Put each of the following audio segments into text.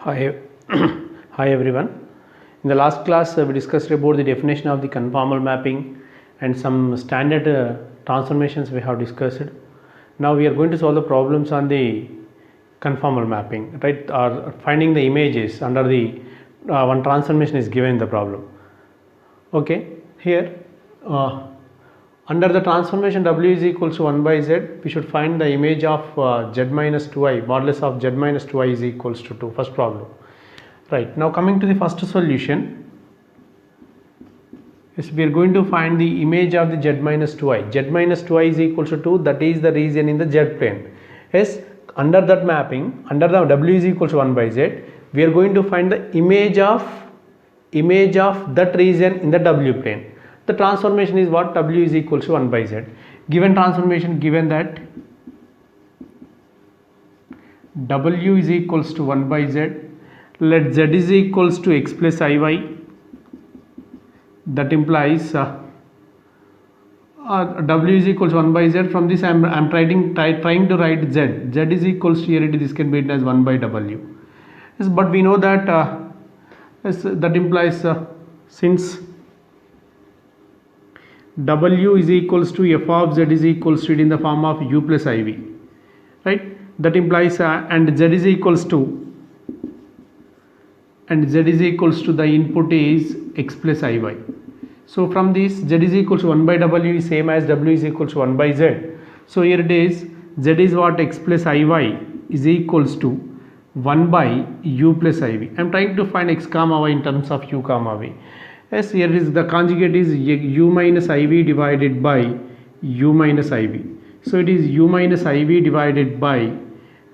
Hi, hi everyone. In the last class, we discussed about the definition of the conformal mapping and some standard transformations we have discussed. Now we are going to solve the problems on the conformal mapping, right? Or finding the images under the one transformation is given in the problem. Okay, here under the transformation W is equals to 1 by Z, we should find the image of Z minus 2i, modulus of Z minus 2i is equals to 2, first problem. Right, now coming to the first solution, yes, we are going to find the image of the Z minus 2i. Z minus 2i is equals to 2, that is the region in the Z plane. Yes, under that mapping, under the W is equals to 1 by Z, we are going to find the image of that region in the W plane. The transformation is what? W is equals to 1 by Z. Given transformation, given that W is equals to 1 by Z, let Z is equals to x plus iy, that implies W is equals to 1 by Z. From this I am trying to write Z. Z is equals to, here this can be written as 1 by W. Yes, but we know that yes, that implies since W is equals to f of Z is equals to it in the form of u plus iv, right? That implies and Z is equals to the input is x plus iy. So from this Z is equals to 1 by W is same as W is equals to 1 by Z. So here it is, Z is what? X plus iy is equals to 1 by u plus iv. I am trying to find x comma y in terms of u comma v. Yes, here is the conjugate is u minus iv divided by u minus iv. So it is u minus iv divided by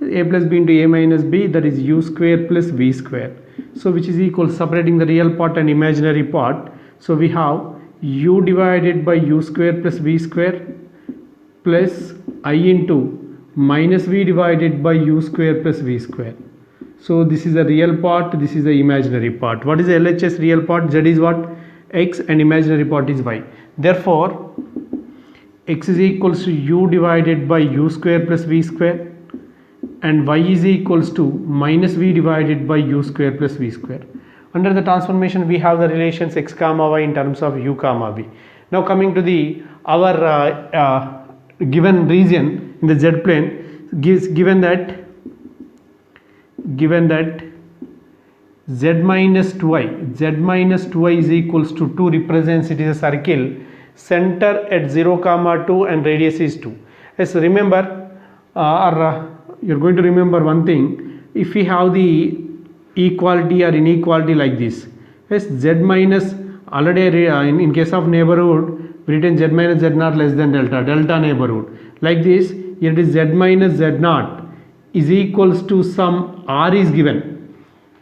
a plus b into a minus b, that is u square plus v square. So which is equal, separating the real part and imaginary part. So we have u divided by u square plus v square plus I into minus v divided by u square plus v square. So this is the real part, this is the imaginary part. What is the LHS real part? Z is what? X, and imaginary part is y. Therefore x is equals to u divided by u square plus v square, and y is equals to minus v divided by u square plus v square. Under the transformation we have the relations x comma y in terms of u comma v. Now coming to the our given region in the Z plane, given that Z minus 2i is equals to 2, represents it is a circle, center at 0 comma 2 and radius is 2. Yes, remember you're going to remember one thing. If we have the equality or inequality like this, yes, Z minus, already in case of neighborhood we written Z minus Z naught less than delta neighborhood. Like this, here it is Z minus Z naught is equals to some r is given.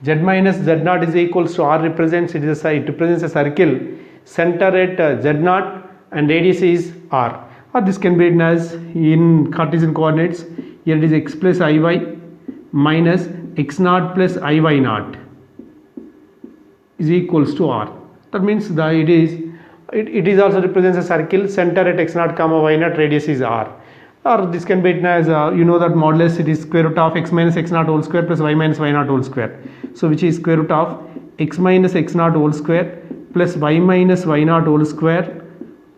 Z minus Z naught is equals to r, represents it represents a circle, center at Z naught and radius is r. Or this can be written as in Cartesian coordinates. Here it is x plus iy minus x naught plus iy naught is equals to r. That means it is also represents a circle, center at x naught comma y naught, radius is r. Or this can be written as you know that modulus, it is square root of x minus x naught whole square plus y minus y naught whole square. So which is square root of x minus x naught whole square plus y minus y naught whole square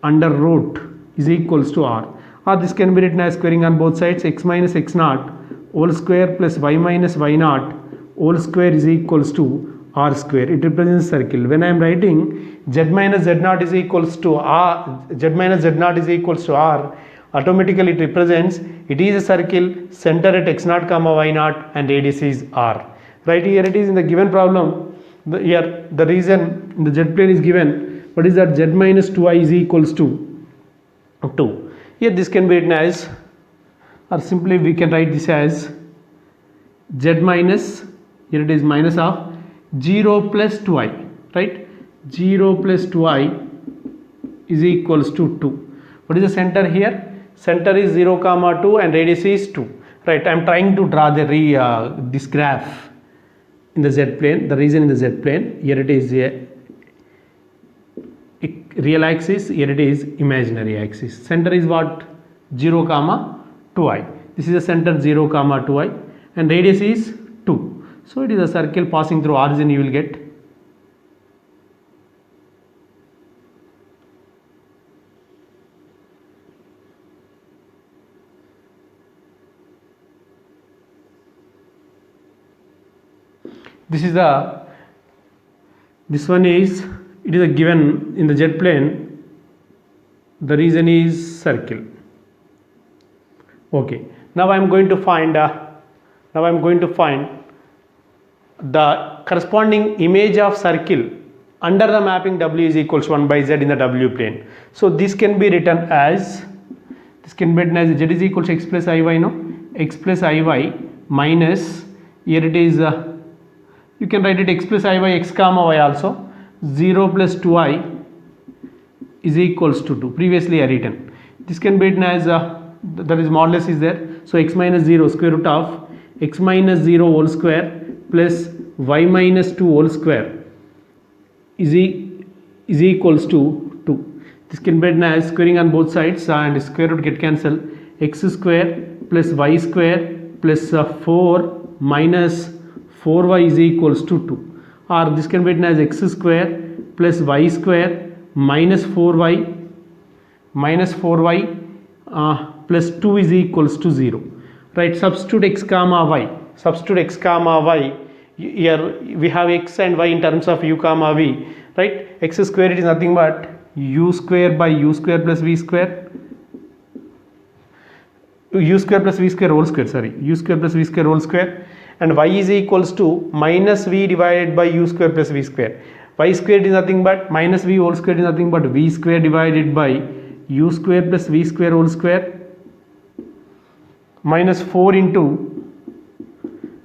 under root is equals to r. Or this can be written as squaring on both sides, x minus x naught whole square plus y minus y naught whole square is equals to r square. It represents a circle. When I am writing z minus z naught is equals to r, z minus z naught is equals to r, automatically it represents it is a circle, center at x naught comma y naught and radius is r. Right, here it is in the given problem. Here the reason in the Z plane is given. What is that? Z minus 2i is equals to 2. Here this can be written as, or simply we can write this as Z minus, here it is minus of 0 plus 2i, right? 0 plus 2i is equals to 2. What is the center here? Center is 0 comma 2 and radius is 2. Right, I am trying to draw the this graph in the Z plane, the region in the Z plane. Here it is a real axis, here it is imaginary axis. Center is what? 0 comma 2i. This is the center 0 comma 2i and radius is 2. So it is a circle passing through origin, you will get. This is the, this one is, it is a given in the Z plane, the region is circle. Okay, now I am going to find the corresponding image of circle under the mapping W is equals 1 by Z in the W plane. So this can be written as, Z is equals to x plus iy, no, x plus iy minus, here it is, you can write it x plus iy x comma y also, 0 plus 2i is equals to 2, previously I written. This can be written as, that is modulus is there, so x minus 0 square root of x minus 0 whole square plus y minus 2 whole square is equals to 2. This can be written as squaring on both sides and square root get cancelled, x square plus y square plus 4 minus 4y is equals to 2, or this can be written as x square plus y square minus 4y plus 2 is equals to 0. Right, substitute x comma y, here we have x and y in terms of u comma v, right. X square, it is nothing but u square by u square plus v square, u square plus v square whole square, sorry, u square plus v square whole square, and y is equals to minus v divided by u square plus v square. Y squared is nothing but minus v whole square is nothing but v square divided by u square plus v square whole square minus 4 into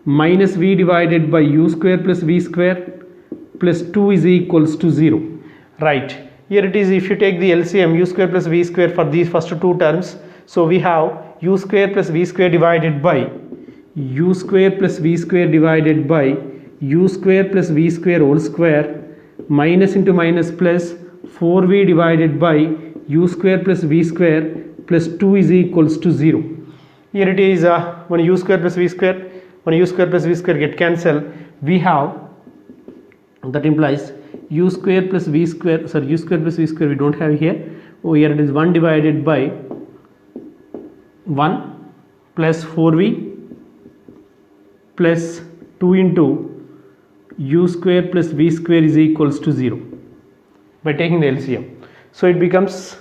minus v divided by u square plus v square plus 2 is equals to 0. Right, here it is, if you take the LCM u square plus v square for these first two terms, so we have u square plus v square divided by u square plus v square divided by u square plus v square whole square minus into minus plus 4v divided by u square plus v square plus 2 is equals to 0. Here it is, when u square plus v square get cancelled, we have, that implies u square plus v square, sorry, u square plus v square we don't have here. Oh, here it is 1 divided by 1 plus 4v plus 2 into u square plus v square is equals to 0 by taking the LCM. So it becomes,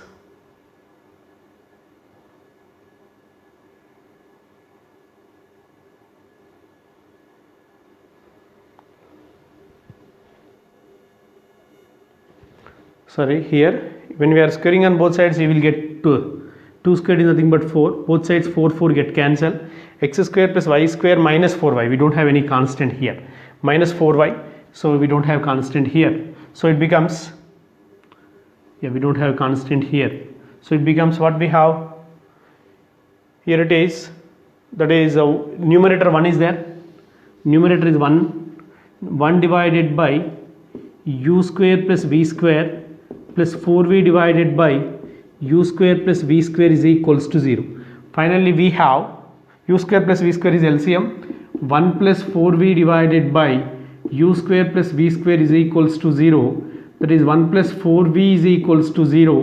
sorry, here when we are squaring on both sides you will get 2 squared is nothing but 4, both sides 4 get cancelled, x square plus y square minus 4y, we don't have any constant here, minus 4y, so we don't have constant here, so it becomes, yeah, we don't have constant here, so it becomes what we have here, it is, that is numerator 1 is there, numerator is 1 divided by u square plus v square plus 4v divided by u square plus v square is equals to 0. Finally we have u square plus v square is LCM, 1 plus 4v divided by u square plus v square is equals to 0, that is 1 plus 4v is equals to 0,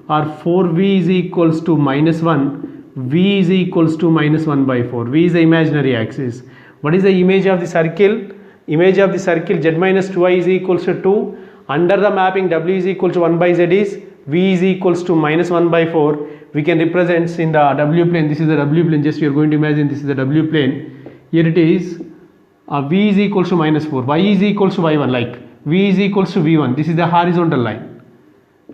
or 4v is equals to minus 1, v is equals to minus 1 by 4, v is the imaginary axis. What is the image of the circle? Image of the circle z minus 2i is equals to 2, under the mapping w is equal to 1 by z is v is equals to minus 1 by 4, we can represent in the w plane, this is the w plane, just you are going to imagine this is the w plane, here it is, v is equals to minus 4, y is equals to y1, like v is equals to v1, this is the horizontal line,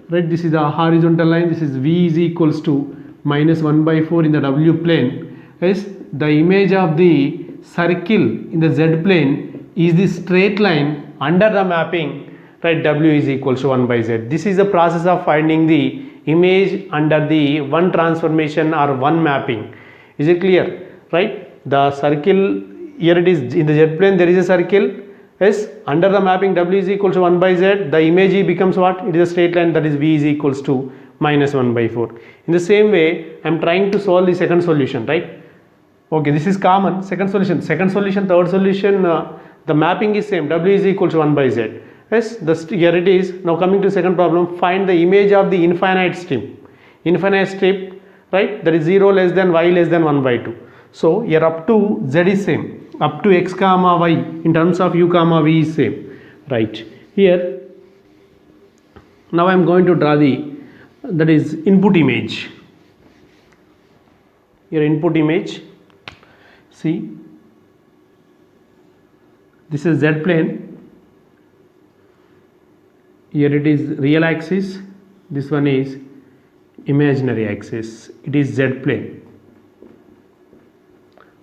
right, this is the horizontal line, this is v is equals to minus 1 by 4 in the w plane, is the image of the circle in the z plane is this straight line under the mapping, right, w is equals to 1 by z. This is the process of finding the image under the one transformation or one mapping. Is it clear? Right, the circle, here it is in the z plane, there is a circle, yes, under the mapping w is equals to 1 by z, the image becomes what? It is a straight line, that is v is equals to minus 1 by 4. In the same way I am trying to solve the second solution, right. Okay, this is common, second solution, third solution, the mapping is same, w is equal to 1 by z. Yes, here it is. Now coming to second problem, find the image of the infinite strip. Infinite strip, right, that is 0 less than y less than 1 by 2. So here up to z is same, up to x comma y in terms of u comma v is same, right. Here now I am going to draw the, that is input image. Here input image, see, this is z plane, here it is real axis, this one is imaginary axis, it is z plane.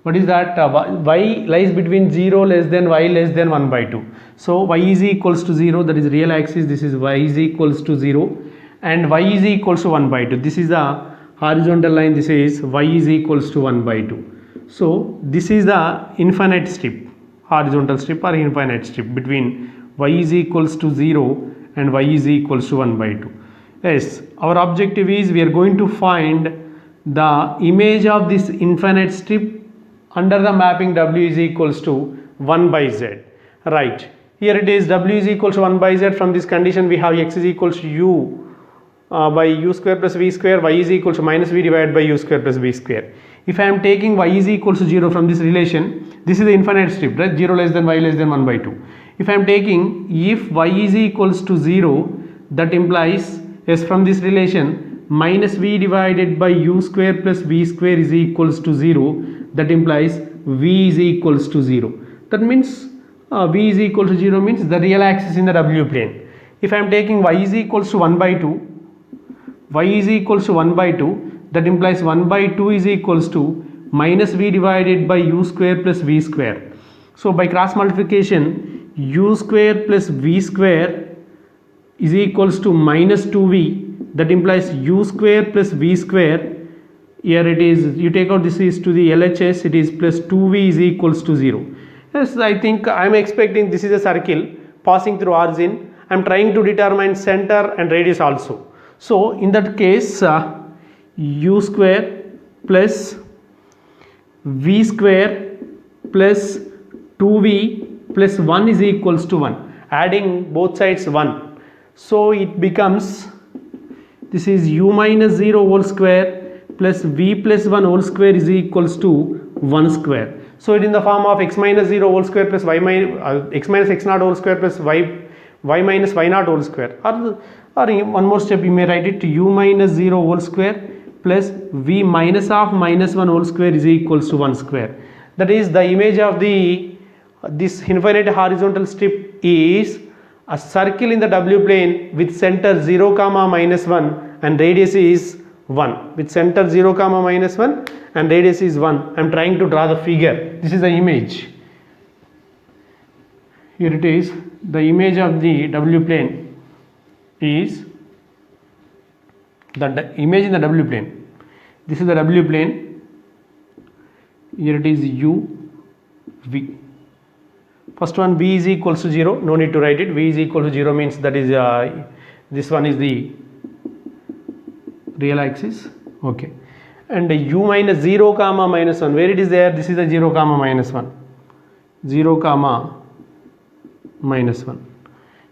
What is that? Y lies between 0 less than y less than 1 by 2. So y is equals to 0, that is real axis, this is y is equals to 0 and y is equals to 1 by 2. This is the horizontal line, this is y is equals to 1 by 2. So this is the infinite strip, horizontal strip or infinite strip between y is equals to 0 and y is equals to 1 by 2. Yes, our objective is we are going to find the image of this infinite strip under the mapping w is equals to 1 by z, right. Here it is w is equals to 1 by z. From this condition we have x is equals to u by u square plus v square, y is equals to minus v divided by u square plus v square. If I am taking y is equals to 0 from this relation, this is the infinite strip, right, 0 less than y less than 1 by 2. If I am taking, if y is equals to 0, that implies, yes, from this relation minus v divided by u square plus v square is equals to 0, that implies v is equals to 0. That means v is equal to 0 means the real axis in the w plane. If I am taking y is equals to 1 by 2, y is equals to 1 by 2, that implies 1 by 2 is equals to minus v divided by u square plus v square. So by cross multiplication, u square plus v square is equals to minus 2v, that implies u square plus v square. Here it is, you take out this is to the LHS, it is plus 2v is equals to 0. Yes, I think I am expecting this is a circle passing through origin. I am trying to determine center and radius also. So in that case u square plus v square plus 2v plus 1 is equals to 1, adding both sides 1. So it becomes, this is u minus 0 whole square plus v plus 1 whole square is equals to 1 square. So it in the form of x minus 0 whole square plus y minus x minus x naught whole square plus y minus y naught whole square, or one more step you may write it to u minus 0 whole square plus v minus of minus 1 whole square is equals to 1 square. That is the image of the this infinite horizontal strip is a circle in the w plane with center 0 comma minus 1 and radius is 1, with center 0 comma minus 1 and radius is 1. I am trying to draw the figure. This is the image. Here it is, the image of the w plane is the image in the w plane. This is the w plane. Here it is u v. First one, v is equals to 0, no need to write it. V is equal to 0 means that is this one is the real axis, okay. And u minus 0 comma minus 1, where it is there, this is the 0 comma minus 1, 0 comma minus 1.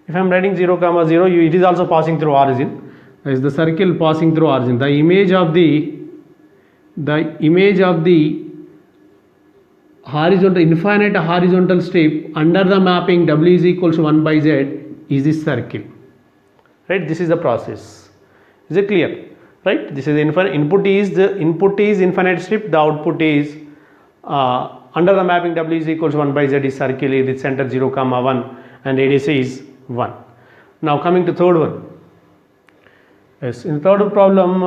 If I am writing 0 comma 0, it is also passing through origin, is the circle passing through origin. The image of the horizontal, infinite horizontal strip under the mapping w is equals to 1 by z is this circle, right. This is the process. Is it clear? Right, this is infinite. Input is infinite strip, the output is under the mapping w is equals to 1 by z is circle with center 0 comma 1 and radius is 1. Now coming to third one. Yes, in the third problem,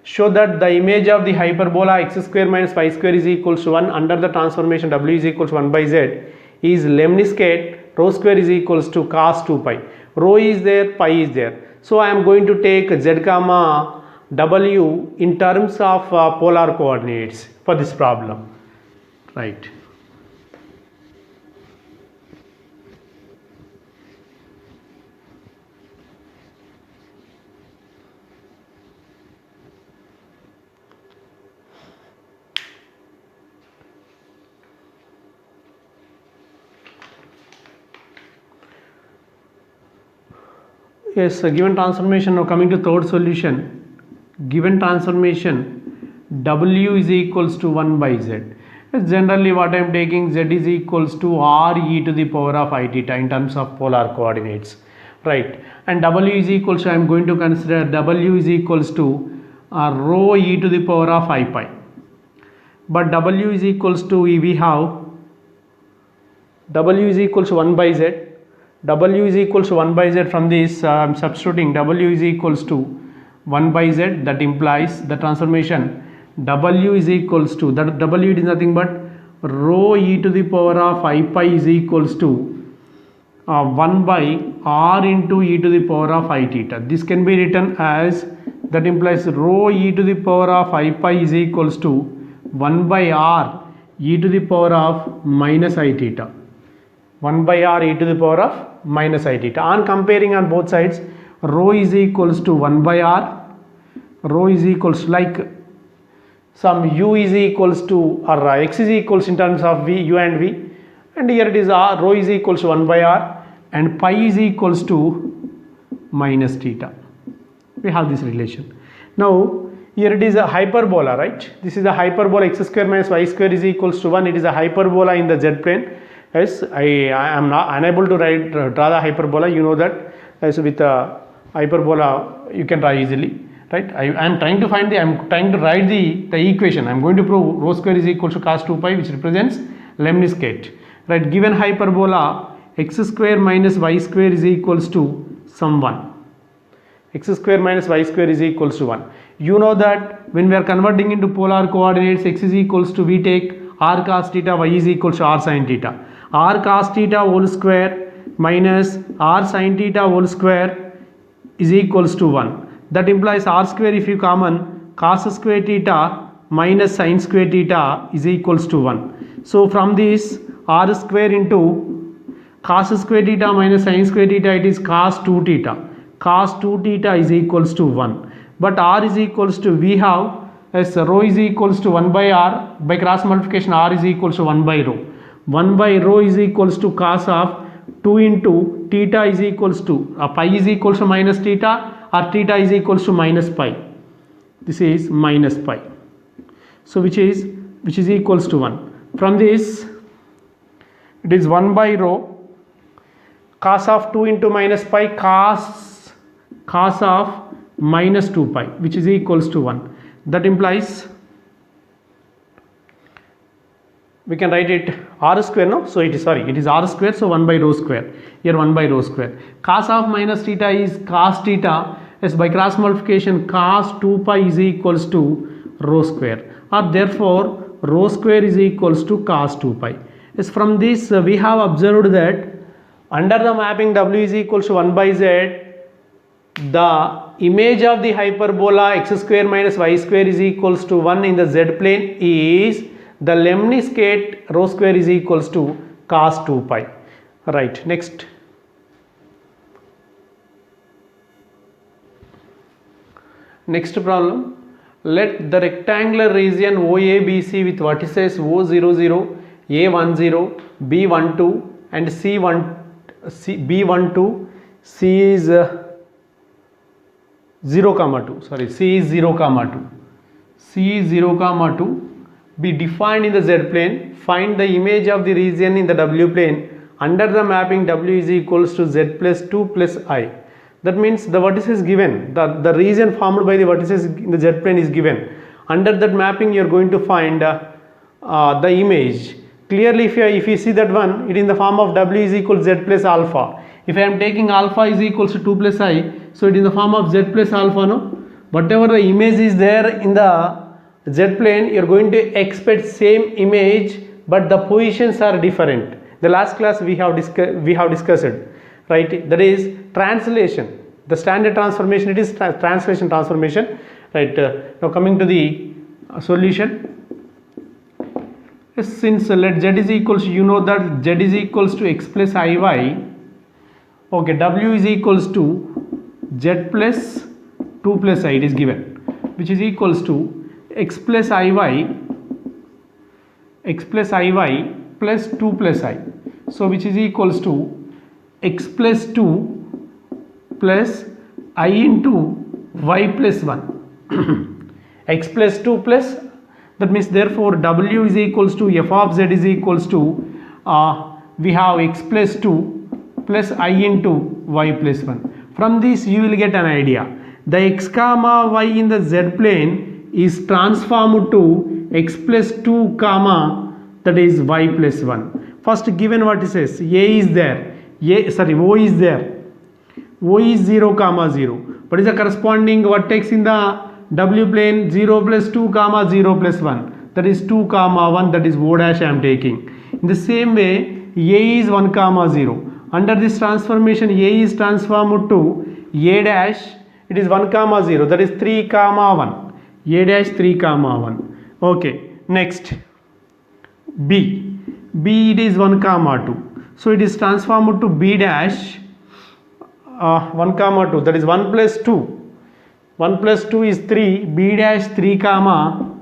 show that the image of the hyperbola x square minus y square is equals to 1 under the transformation w is equals to 1 by z is lemniscate rho square is equals to cos 2 pi. Rho is there, pi is there. So I am going to take z comma w in terms of polar coordinates for this problem, right. Yes, given transformation. Now coming to third solution, given transformation w is equals to 1 by z. Generally what I am taking, z is equals to r e to the power of I theta in terms of polar coordinates, right? And w is equals to, I am going to consider w is equals to rho e to the power of I pi. But w is equals to, we have w is equals to 1 by z. W is equals to 1 by z. From this I am substituting w is equals to 1 by z. That implies the transformation w is equals to, that w is nothing but rho e to the power of I pi is equals to 1 by r into e to the power of I theta. This can be written as, that implies rho e to the power of I pi is equals to 1 by r e to the power of minus I theta. 1 by r e to the power of minus I theta. On comparing on both sides, rho is equals to 1 by r, rho is equals to, like some u is equals to, or x is equals in terms of v, u and v, and here it is r, rho is equals to 1 by r and pi is equals to minus theta. We have this relation. Now here it is a hyperbola, right? This is a hyperbola, x square minus y square is equals to 1. It is a hyperbola in the z plane. Yes, I am not unable to draw the hyperbola. You know that. So with a hyperbola you can draw easily, right? I am trying to find the, I am trying to write the equation. I am going to prove rho square is equal to cos 2 pi, which represents lemniscate, right? Given hyperbola, x square minus y square is equals to some 1. X square minus y square is equals to 1. You know that when we are converting into polar coordinates, x is equals to, we take r cos theta, y is equals to r sin theta. R cos theta whole square minus r sin theta whole square is equals to 1. That implies r square, if you common, cos square theta minus sin square theta is equals to 1. So from this, r square into cos square theta minus sin square theta, it is cos 2 theta. Cos 2 theta is equals to 1. But r is equals to, we have as rho is equals to 1 by r, by cross multiplication r is equals to 1 by rho. 1 by rho is equals to cos of 2 into theta is equals to, pi is equals to minus theta, or theta is equals to minus pi. This is minus pi. So which is equals to 1. From this, it is 1 by rho cos of 2 into minus pi, cos of minus 2 pi, which is equals to 1. That implies, we can write it r square, no? So it is, sorry, it is r square, so 1 by rho square. Here 1 by rho square. Cos of minus theta is cos theta, as by cross multiplication cos 2 pi is equals to rho square, or therefore rho square is equals to cos 2 pi. As from this we have observed that under the mapping w is equals to 1 by z, the image of the hyperbola x square minus y square is equals to 1 in the z plane is the lemniscate rho square is equals to cos 2 pi. Right, next. Next problem. Let the rectangular region OABC with vertices O00, A10, B12 and B12, C is 0 comma 2, sorry, C is 0 comma 2, C is 0 comma 2 be defined in the z plane. Find the image of the region in the w plane under the mapping w is equals to z plus 2 plus I. That means the vertices given, the region formed by the vertices in the z plane is given. Under that mapping you are going to find the image. Clearly if you see that one, it is in the form of w is equal to z plus alpha. If I am taking alpha is equals to 2 plus I, so it is in the form of z plus alpha, no? Whatever the image is there in the z plane, you are going to expect same image, but the positions are different. The last class we have discussed, right? That is translation. The standard transformation, it is translation transformation, right? Now coming to the solution. Since let z is equals to, you know that z is equals to x plus iy, okay, w is equals to z plus 2 plus I, it is given, which is equals to x plus iy plus 2 plus I, so which is equals to x plus 2 plus I into y plus 1 x plus 2 plus, that means therefore w is equals to f of z is equals to we have x plus 2 plus I into y plus 1. From this you will get an idea. The x comma y in the z plane is transformed to x plus 2 comma, that is y plus 1. First given what it says, a is there, o is there, o is 0 comma 0. What is the corresponding vertex in the w plane? 0 plus 2 comma 0 plus 1, that is 2 comma 1, that is o dash I am taking. In the same way a is 1 comma 0. Under this transformation a is transformed to a dash, it is 1 comma 0, that is 3 comma 1, a dash 3 comma 1. Okay, next b it is 1 comma 2, so it is transformed to b dash 1 comma 2, that is 1 plus 2, 1 plus 2 is 3, b dash 3 comma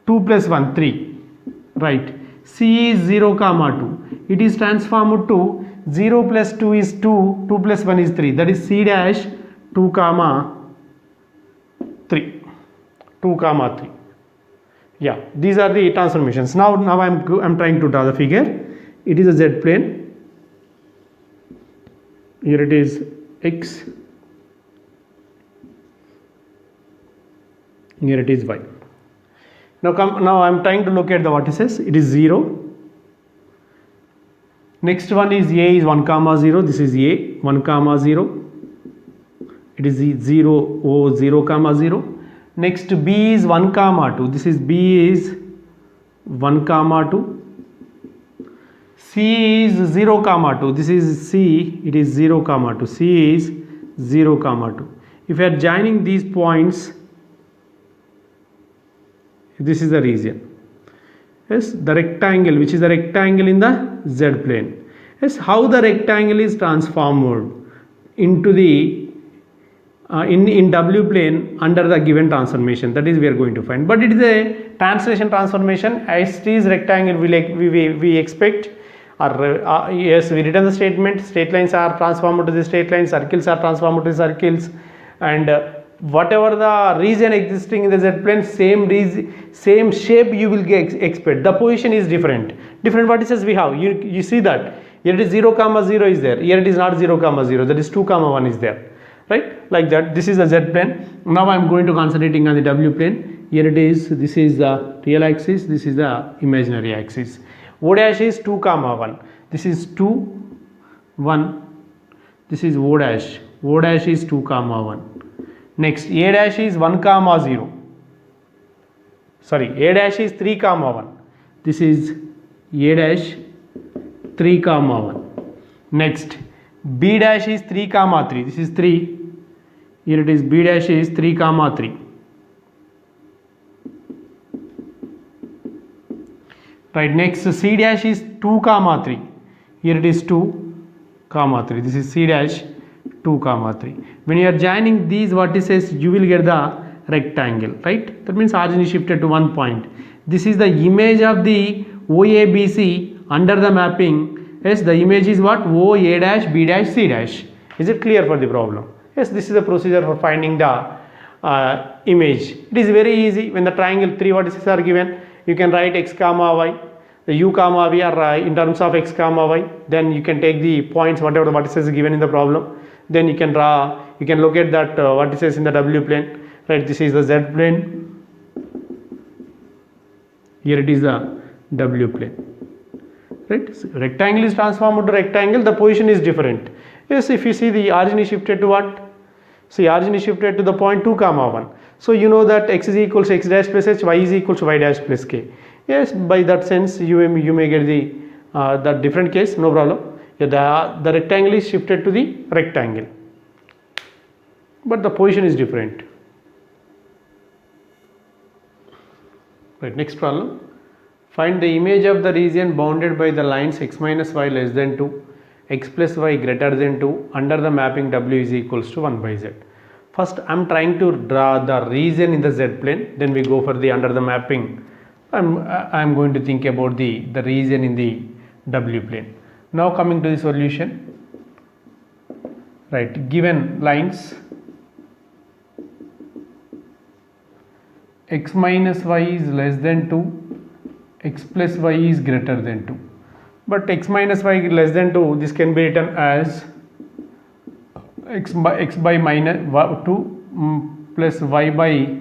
2 plus 1 3, right. C is 0 comma 2, it is transformed to 0 plus 2 is 2, 2 plus 1 is 3, that is C dash 2 comma 3, 2 comma 3. Yeah, these are the transformations. Now I'm trying to draw the figure. It is a z plane, here it is x, here it is y. Now I am trying to look at the vertices. It is 0. Next one is a is 1 comma 0. This is a 1 comma 0. It is 0 o 0 comma 0. Next b is 1 comma 2. This is b is 1 comma 2. C is 0 comma 2. This is C. It is 0 comma 2. C is 0 comma 2. If you are joining these points, this is the region. Yes, the rectangle, which is the rectangle in the z plane. Yes, how the rectangle is transformed into the in w plane under the given transformation, that is we are going to find. But it is a translation transformation. As it is rectangle, we expect, or yes, we written the statement, straight lines are transformed to the straight lines, circles are transformed to the circles, and whatever the region existing in the z plane, same shape you will expect. The position is different vertices we have. You see that here it is 0 comma 0 is there, here it is not 0 comma 0, that is 2 comma 1 is there, right? Like that. This is the z plane. Now I am going to concentrating on the w plane. Here it is, this is the real axis, this is the imaginary axis. O dash is 2 comma 1, this is 2 1, this is o dash is 2 comma 1. Next a dash is 1 comma 0, sorry, a dash is 3 comma 1, this is a dash 3 comma 1. Next b dash is 3 comma 3, this is 3, here it is b dash is 3 comma 3. Right, next c dash is 2 comma 3, here it is 2 comma 3, this is c dash 2 comma 3. When you are joining these vertices, you will get the rectangle, right? That means origin is shifted to one point. This is the image of the OABC under the mapping. Yes, the image is what? O, A dash, B dash, C dash. Is it clear for the problem? Yes, this is the procedure for finding the image. It is very easy. When the triangle 3 vertices are given, you can write x comma y, the u comma v are in terms of x comma y. Then you can take the points whatever the vertices is given in the problem. Then you can draw, you can locate that vertices in the w plane, right? This is the z plane, here it is the w plane, right? So rectangle is transformed to rectangle, the position is different. Yes, if you see the origin is shifted to what? See, origin is shifted to the point 2 comma 1. So you know that x is equal to x dash plus h, y is equal to y dash plus k. Yes, by that sense you may get the different case, no problem. The rectangle is shifted to the rectangle, but the position is different. Right, next problem. Find the image of the region bounded by the lines x minus y less than 2, x plus y greater than 2 under the mapping w is equals to 1 by z. First I am trying to draw the region in the z plane, then we go for the under the mapping. I am going to think about the region in the w plane. Now coming to the solution, right, given lines x minus y is less than 2, x plus y is greater than 2. But x minus y less than 2, this can be written as x by minus 2 plus y by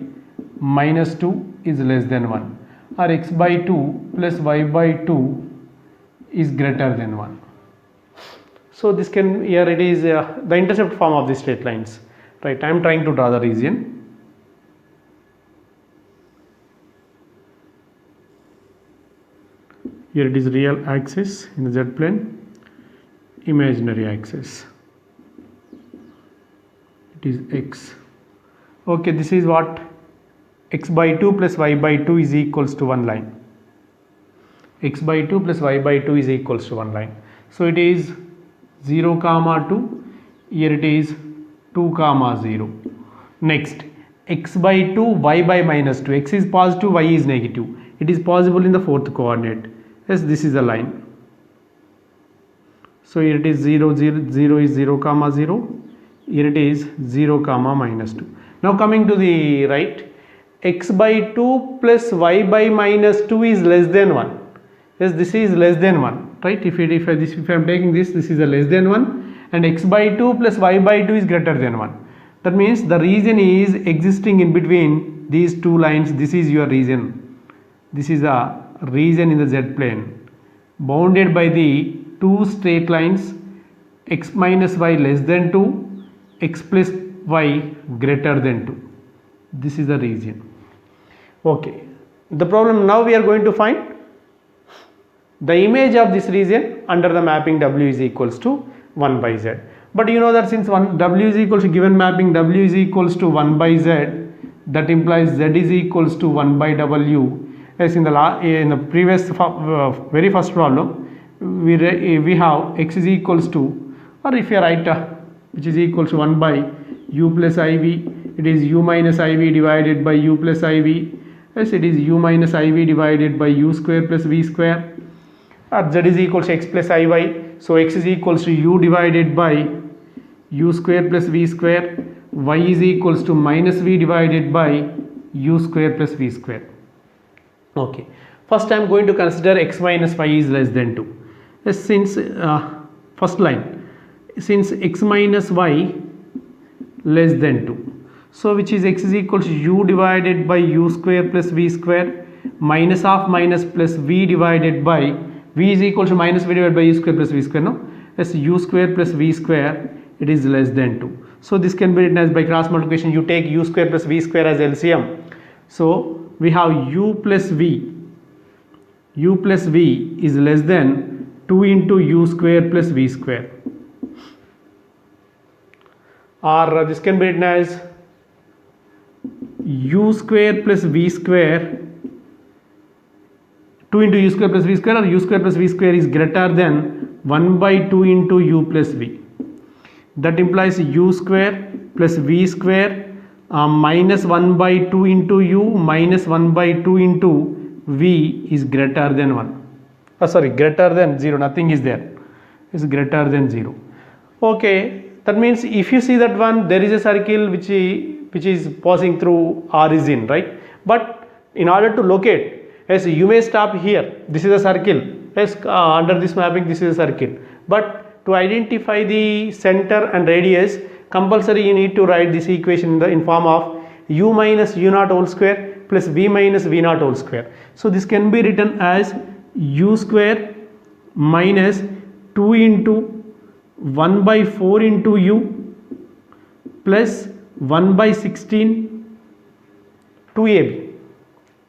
minus 2 is less than 1, or x by 2 plus y by 2 is greater than 1. So this can, here it is the intercept form of the straight lines, right. I am trying to draw the region. Here it is real axis in the z plane, imaginary axis, it is x. Okay, this is what x by 2 plus y by 2 is equals to one line. X by 2 plus y by 2 is equals to one line. So it is 0 comma 2, here it is 2 comma 0. Next, x by 2 y by minus 2, x is positive, y is negative, it is possible in the fourth coordinate. Yes, this is a line. So here it is 0 0 0 is 0 comma 0, here it is 0 comma minus 2. Now coming to the right, x by 2 plus y by minus 2 is less than 1. Yes, this is less than 1, right. If I am taking this is a less than 1, and x by 2 plus y by 2 is greater than 1. That means the region is existing in between these two lines. This is your region. This is a region in the z plane bounded by the two straight lines, x minus y less than 2, x plus y greater than 2. This is the region. Okay, the problem now we are going to find the image of this region under the mapping w is equals to 1 by z. But you know that since w is equals to given mapping w is equals to 1 by z, that implies z is equals to 1 by w. As in the previous very first problem, we have x is equals to, or if you write which is equals to 1 by u plus iv, it is u minus iv divided by u plus iv. Yes, it is u minus iv divided by u square plus v square. Z is equals to x plus iy, so x is equals to u divided by u square plus v square, y is equals to minus v divided by u square plus v square. Okay, first I am going to consider x minus y is less than 2. Yes, since first line, since x minus y less than 2, so which is x is equals to u divided by u square plus v square minus of minus plus v divided by v is equal to minus v divided by u square plus v square, no? Yes, u square plus v square, it is less than 2. So this can be written as by cross multiplication, you take u square plus v square as LCM. So we have u plus v is less than 2 into u square plus v square, or this can be written as u square plus v square, 2 into u square plus v square, or u square plus v square is greater than 1 by 2 into u plus v. That implies u square plus v square minus 1 by 2 into u minus 1 by 2 into v is greater than 1. Greater than 0, nothing is there, is greater than 0. Okay, that means if you see that one, there is a circle which is passing through origin, right? But in order to locate, yes, you may stop here, this is a circle, yes, under this mapping this is a circle, but to identify the center and radius, compulsory you need to write this equation in form of u minus u naught whole square plus v minus v naught whole square. So this can be written as u square minus 2 into 1 by 4 into u plus 1 by 16 2ab.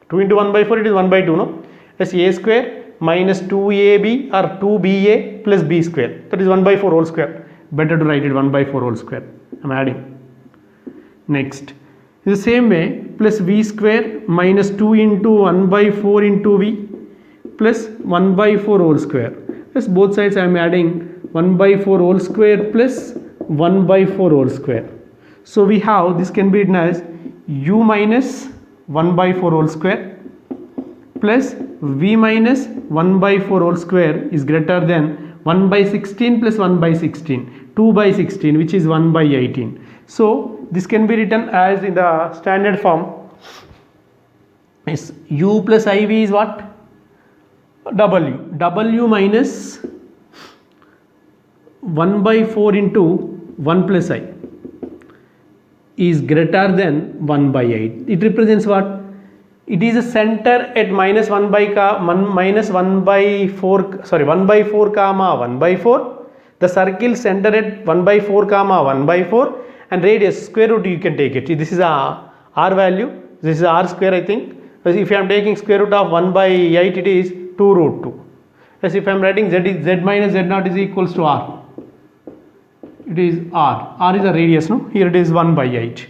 2 into 1 by 4, it is 1 by 2, no? As a square minus 2ab or 2ba plus b square, that is 1 by 4 whole square. Better to write it 1 by 4 whole square. I am adding. Next, in the same way, plus v square minus 2 into 1 by 4 into v plus 1 by 4 whole square. Yes, both sides I am adding 1 by 4 whole square plus 1 by 4 whole square. So we have, this can be written as u minus 1 by 4 whole square plus v minus 1 by 4 whole square is greater than 1 by 16 plus 1 by 16, 2 by 16, which is 1 by 18. So this can be written as in the standard form is u plus iv is what? W minus 1 by 4 into 1 plus I is greater than 1 by 8. It represents what? It is a center at minus 1 by 4 comma 1 by 4. The circle center at 1 by 4 comma 1 by 4, and radius square root you can take it. This is a r value, this is r square I think. If I am taking square root of 1 by 8, it is 2 root 2. As if I am writing z minus z naught is equals to r. It is r is a radius, no? Here it is 1 by 8.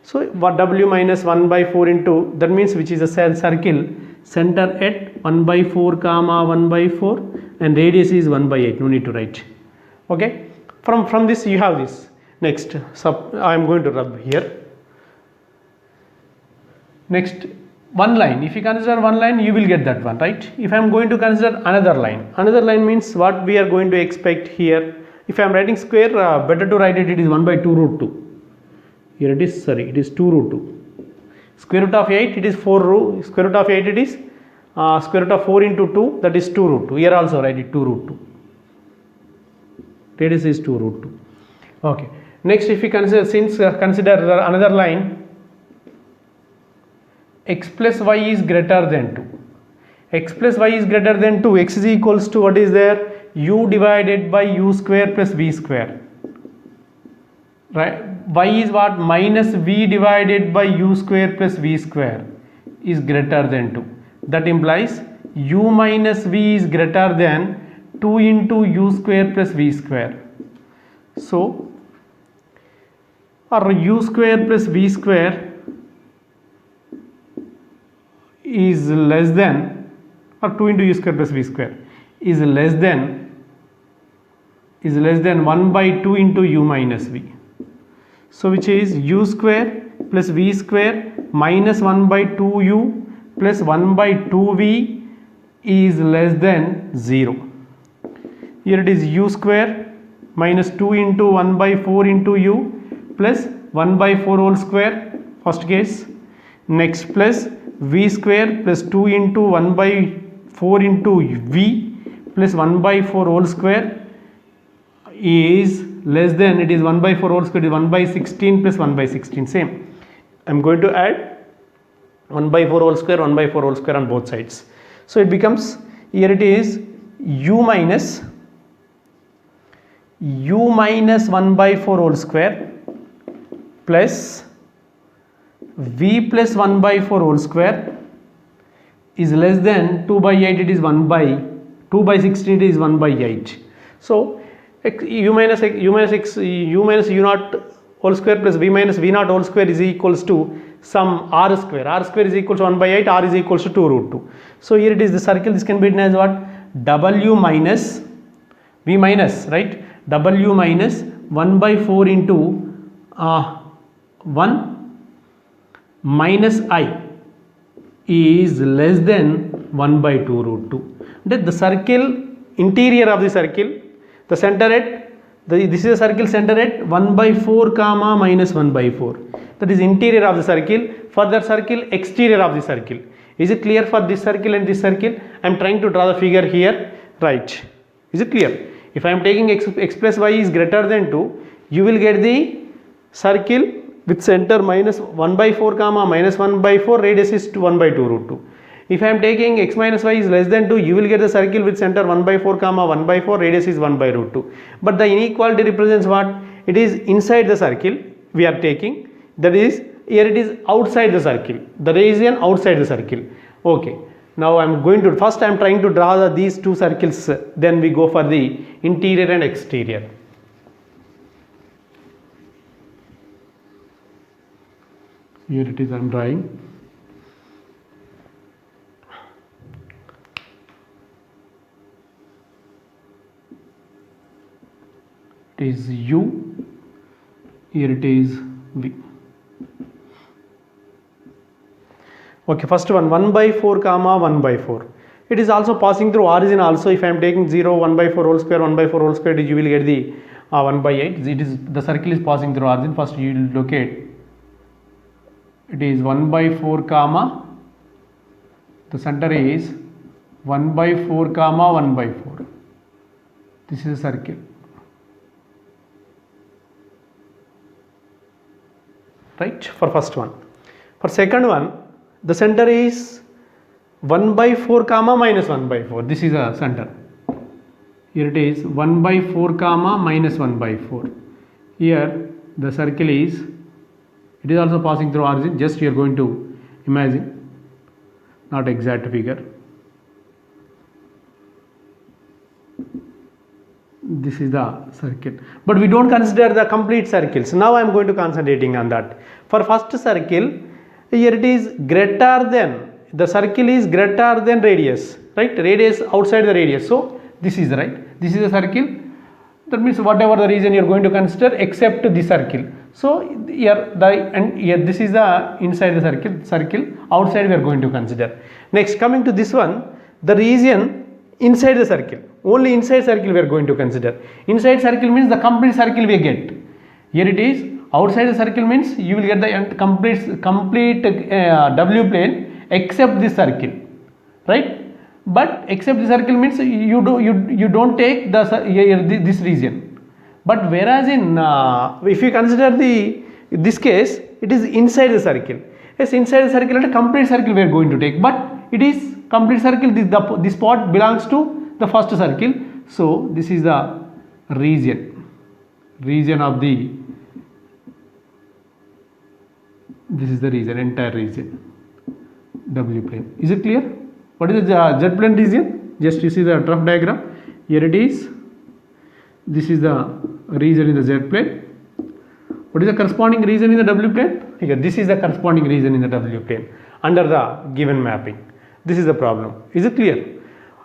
So what w minus 1 by 4 into, that means which is a circle center at 1 by 4 comma 1 by 4 and radius is 1 by 8. No need to write. Okay. From this you have this. Next I am going to rub here. Next one line. If you consider one line, you will get that one, right? If I am going to consider another line means what we are going to expect here. If I am writing square, better to write it is 1 by 2 root 2. Here it is, sorry, it is 2 root 2. Square root of 8, it is 4 root, square root of 8 it is square root of 4 into 2, that is 2 root 2. Here also write it 2 root 2. Radius is 2 root 2. Okay. Next, if we consider, consider another line, x plus y is greater than 2. X plus y is greater than 2. X is equals to what is there? U divided by u square plus v square. Right? Y is what? Minus v divided by u square plus v square is greater than 2. That implies u minus v is greater than 2 into u square plus v square. So, or u square plus v square is less than, or 2 into u square plus v square is less than 1 by 2 into u minus v. So which is u square plus v square minus 1 by 2u plus 1 by 2v is less than 0. Here it is u square minus 2 into 1 by 4 into u plus 1 by 4 whole square, first case. Next plus v square plus 2 into 1 by 4 into v plus 1 by 4 whole square is less than, it is 1 by 4 whole square is 1 by 16 plus 1 by 16, same. I am going to add 1 by 4 whole square, 1 by 4 whole square on both sides. So it becomes, here it is u minus 1 by 4 whole square plus v plus 1 by 4 whole square is less than 2 by 8, it is 1 by 2 by 16, it is 1 by 8. So u minus u naught whole square plus v minus v naught whole square is equals to some r square. R square is equals to 1 by 8, r is equals to 2 root 2. So here it is the circle, this can be written as what? W minus v minus, right? W minus 1 by 4 into 1 minus I is less than 1 by 2 root 2. That the circle, interior of the circle, the center at, this is a circle center at 1 by 4 comma minus 1 by 4. That is interior of the circle. For that circle, exterior of the circle. Is it clear for this circle and this circle? I am trying to draw the figure here, right? Is it clear? If I am taking x plus y is greater than 2, you will get the circle with center minus 1 by 4 comma minus 1 by 4, radius is 1 by 2 root 2. If I am taking x minus y is less than 2, you will get the circle with center 1 by 4 comma 1 by 4, radius is 1 by root 2. But the inequality represents what? It is inside the circle we are taking, that is here it is outside the circle, the region outside the circle. Okay, now I am going to, first I am trying to draw these two circles, then we go for the interior and exterior. Here it is, I am drawing. It is u, here it is v. Okay, first one 1 by 4 comma 1 by 4. it is also passing through origin also. If I am taking 0, 1 by 4 whole square, 1 by 4 whole square, you will get the 1 by 8. It is, the circle is passing through origin. First you will locate, it is 1 by 4 comma, the center is 1 by 4 comma 1 by 4. This is a circle. Right, for first one. For second one, the center is 1 by 4 comma minus 1 by 4. This is a center. Here it is 1 by 4 comma minus 1 by 4. Here the circle is, it is also passing through origin. Just you are going to imagine, not exact figure. This is the circle, but we don't consider the complete circles. Now I am going to concentrating on that. For first circle, here it is greater than, the circle is greater than radius, right? Radius outside the radius. So this is right. This is a circle. That means whatever the region you are going to consider except the circle. So here this is the inside the circle. Outside we are going to consider. Next, coming to this one, the region inside the circle. Only inside circle we are going to consider. Inside circle means the complete circle we get. Here it is. Outside the circle means you will get the complete W plane except this circle, right? But except the circle means you don't take this region. But whereas in if you consider this case, it is inside the circle. Yes, inside the circle and a complete circle we are going to take. But it is complete circle. This spot belongs to the first circle. So this is the region of the. This is the region, entire region, W plane. Is it clear? What is the Z plane region? Just you see the rough diagram. Here it is. This is the region in the Z plane. What is the corresponding region in the W plane? Here, this is the corresponding region in the W plane under the given mapping. This is the problem. Is it clear?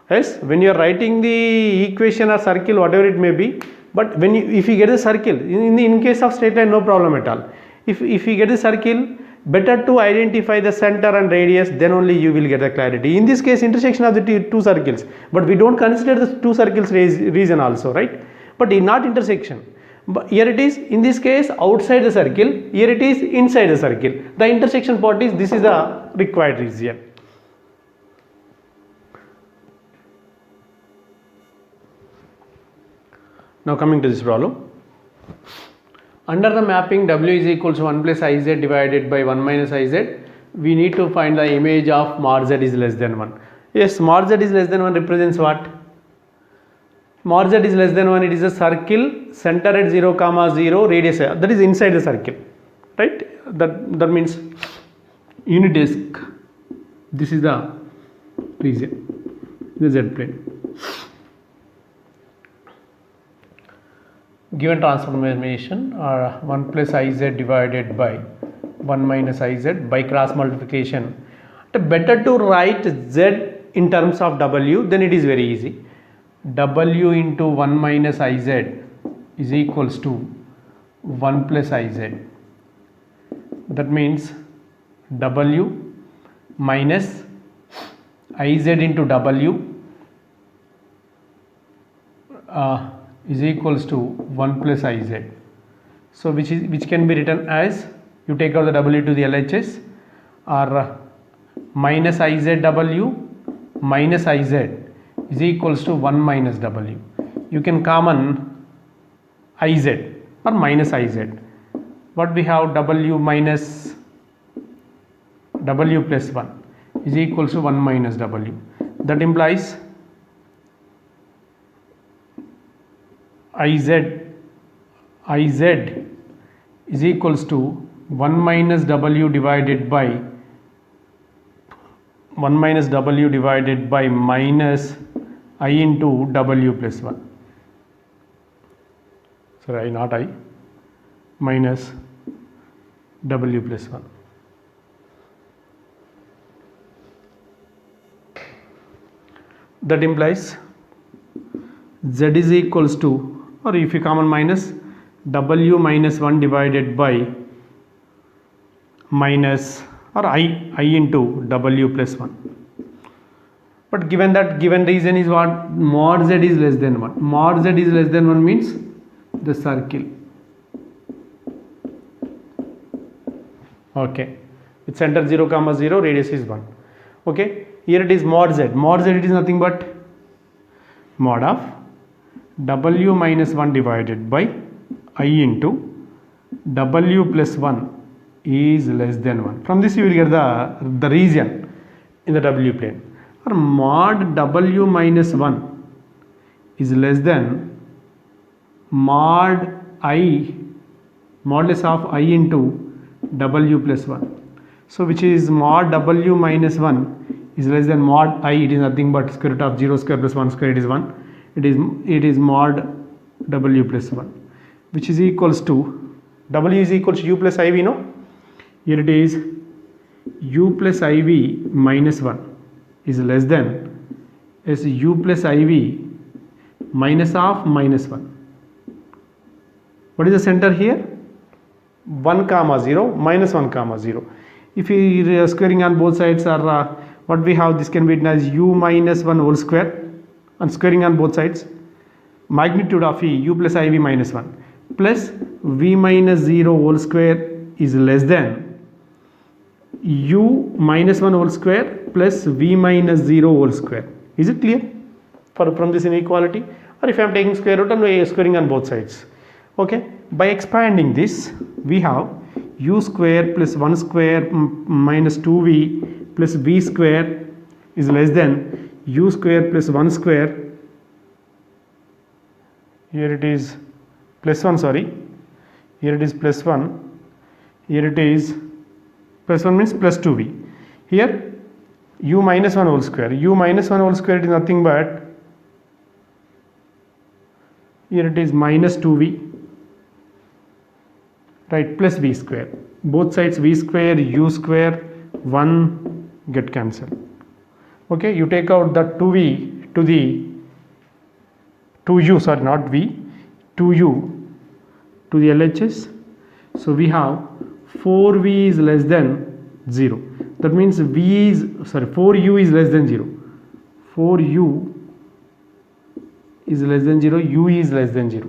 Yes. When you are writing the equation or circle, whatever it may be, but if you get a circle, in case of straight line, no problem at all. If you get a circle, better to identify the center and radius, then only you will get the clarity. In this case, intersection of the two circles, but we don't consider the two circles region also, right? But not intersection. But here it is, in this case, outside the circle, here it is inside the circle. The intersection part is, this is the required region. Now coming to this problem. Under the mapping W is equals to 1 plus Iz divided by 1 minus Iz, we need to find the image of mod Z is less than 1. Yes, mod Z is less than 1 represents what? Mod Z is less than 1, it is a circle, center at 0, comma 0, radius, that is inside the circle, right? That means unit disk, this is the region, the Z plane. Given transformation or 1 plus Iz divided by 1 minus Iz by cross multiplication. Better to write Z in terms of W, then it is very easy. W into 1 minus Iz is equals to 1 plus Iz. That means W minus Iz into W is equals to 1 plus Iz. So which can be written as, you take out the W to the LHS, or minus IZW minus Iz is equals to 1 minus W. You can common Iz or minus Iz. What we have, W minus W plus 1 is equals to 1 minus W. That implies Iz is equals to 1 minus W divided by minus I into W plus 1. Sorry, not I, minus W plus 1. That implies Z is equals to, or if you common minus, W minus 1 divided by minus, or I into W plus 1. but given that given reason is what, mod z is less than 1. Mod z is less than 1 means the circle, okay, with center 0 comma 0, radius is 1. Okay, here it is mod z. Mod z, it is nothing but mod of w minus 1 divided by I into w plus 1 is less than 1. From this you will get the region in the w plane. Or mod w minus 1 is less than mod I, modulus of I into w plus 1. So which is mod w minus 1 is less than mod I, it is nothing but square root of 0 square plus 1 square, it is 1. It is mod w plus 1, which is equals to, w is equals to u plus iv, no? Here it is u plus iv minus 1 is less than as u plus iv minus of minus 1. What is the center here? 1 comma 0 minus 1 comma 0. If we are squaring on both sides, are what we have, this can be written as u minus 1 whole square, and squaring on both sides, magnitude of e, u plus iv minus 1 plus v minus 0 whole square is less than u minus 1 whole square plus v minus 0 whole square. Is it clear from this inequality? Or if I am taking square root and squaring on both sides. Okay, by expanding this we have u square plus 1 square minus 2v plus v square is less than u square plus 1 square, here it is plus 1, sorry, here it is plus 1, here it is plus 1 means plus 2v. Here u minus 1 whole square, u minus 1 whole square, it is nothing but, here it is minus 2v, right, plus v square. Both sides v square, u square, 1 get cancelled. Okay, you take out the 2v to the 2u, sorry, not v, 2u to the LHS. So we have 4v is less than 0. That means v is, sorry, 4u is less than 0. 4u is less than 0, u is less than 0.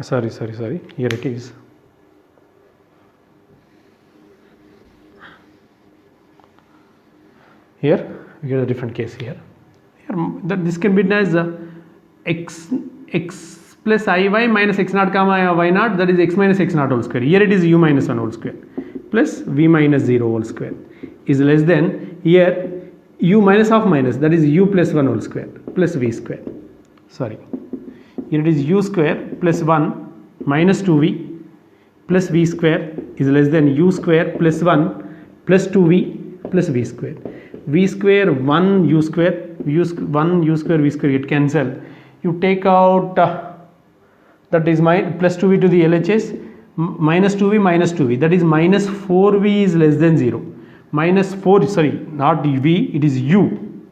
Sorry, here it is. Here we get a different case here. That this can be written as x plus iy minus x naught comma y naught, that is x minus x naught whole square. Here it is u minus 1 whole square plus v minus 0 whole square is less than, here u minus of minus, that is u plus 1 whole square plus v square. Sorry, here it is u square plus 1 minus 2v plus v square is less than u square plus 1 plus 2v plus v square. V square 1 u square, 1 u square v square get cancelled. You take out that is plus 2v to the LHS, minus 2v, that is minus 4v is less than 0. Minus 4, sorry, not v, it is u.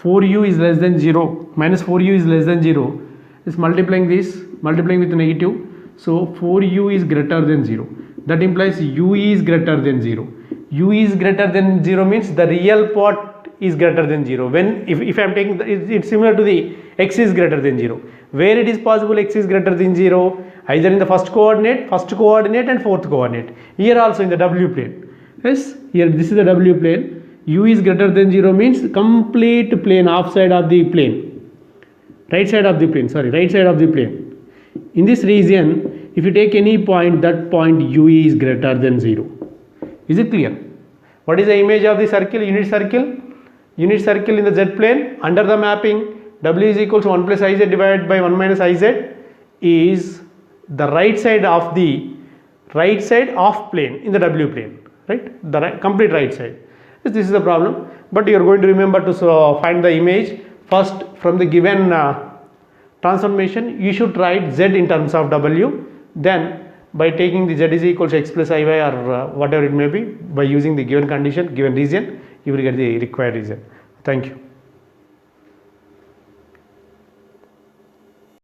4u is less than 0, minus 4u is less than 0. Is multiplying this, multiplying with negative. So 4u is greater than 0. That implies u is greater than 0. U is greater than 0 means the real part is greater than 0. When if I am taking it's similar to the x is greater than 0. Where it is possible x is greater than 0? Either in the first coordinate and fourth coordinate. Here also in the w plane. Yes, here this is the w plane. U is greater than 0 means complete plane, off side of the plane, right side of the plane. In this region, if you take any point, that point u is greater than 0. Is it clear? What is the image of the circle? Unit circle in the z plane under the mapping w is equal to 1 plus iz divided by 1 minus iz is the right side of plane in the w plane, right? The complete right side. This is the problem, but you are going to remember to find the image first from the given transformation. You should write z in terms of w, then by taking the z is equal to x plus iy or whatever it may be, by using the given condition, given region, you will get the required region. Thank you.